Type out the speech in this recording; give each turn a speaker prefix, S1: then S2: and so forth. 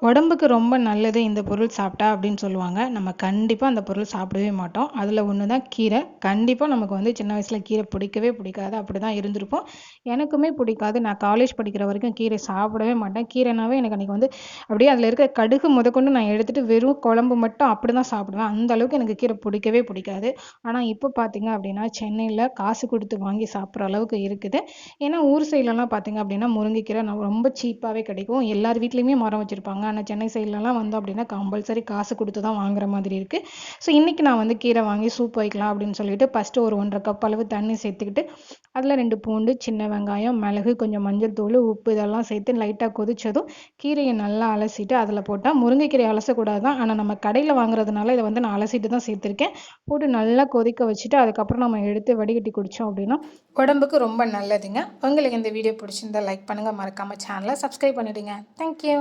S1: உடம்புக்கு ரொம்ப நல்லது இந்த பொருள் சாப்பிட்டா அப்படின்னு சொல்லுவாங்க. நம்ம கண்டிப்பா அந்த பொருள் சாப்பிடவே மாட்டோம். அதில ஒண்ணு தான் கீரை. கண்டிப்பா நமக்கு வந்து சின்ன வயசுல கீரை பிடிக்கவே பிடிக்காது. அப்படிதான் இருந்திருப்போம். எனக்குமே பிடிக்காது. நான் காலேஜ் படிக்கிற வரைக்கும் கீரை சாப்பிடவே மாட்டேன். கீரைனாவே எனக்கு அன்னைக்கு வந்து அப்படியே அதில இருக்க கடுகு முதற்கொண்டு நான் எடுத்துட்டு வெறும் குழம்பு மட்டும் அப்படிதான் சாப்பிடுவேன். அந்த அளவுக்கு எனக்கு கீரை பிடிக்கவே பிடிக்காது. ஆனா இப்போ பார்த்தீங்க அப்படின்னா, சென்னையில காசு குடுத்து வாங்கி சாப்பிடுற அளவுக்கு இருக்குது. ஏன்னா ஊர் சைட்லலாம் பார்த்தீங்க அப்படின்னா, முருங்கைக்கீரை ரொம்ப சீப்பாவே கிடைக்கும். எல்லார் வீட்லயுமே மரம் வச்சிருப்பாங்க. ஆனா சென்னை சைட்லலாம் வந்தோம் அப்படின்னா கம்பல்சரி காசு குடுத்து தான் வாங்குற மாதிரி இருக்கு. ஸோ இன்னைக்கு நான் வந்து கீரை வாங்கி சூப் வைக்கலாம் அப்படின்னு சொல்லிட்டு ஃபர்ஸ்ட்டு ஒரு 1 1/2 கப் அளவு தண்ணி சேர்த்துக்கிட்டு, அதில 2 பூண்டு, சின்ன வெங்காயம், மிளகு, கொஞ்சம் மஞ்சள் தூளு, உப்பு இதெல்லாம் சேர்த்து லைட்டா கொதிச்சதும் கீரைய நல்லா அலசிட்டு அதில போட்டா முருங்கைக்கீரைய அலசக்கூடாது தான். ஆனா நம்ம கடையில வாங்குறதுனால இத வந்து நான் அலசிட்டு தான் சேர்த்துருக்கேன். போட்டு நல்லா கொதிக்க வச்சுட்டு அதுக்கப்புறம் நம்ம எடுத்து வடிகட்டி குடிச்சோம் அப்படின்னா, உடம்புக்கு ரொம்ப நல்லதுங்க. உங்களுக்கு இந்த வீடியோ பிடிச்சிருந்தா லைக் பண்ணுங்க. மறக்காம சேனல சப்ஸ்கிரைப் பண்ணிடுங்க. Thank you.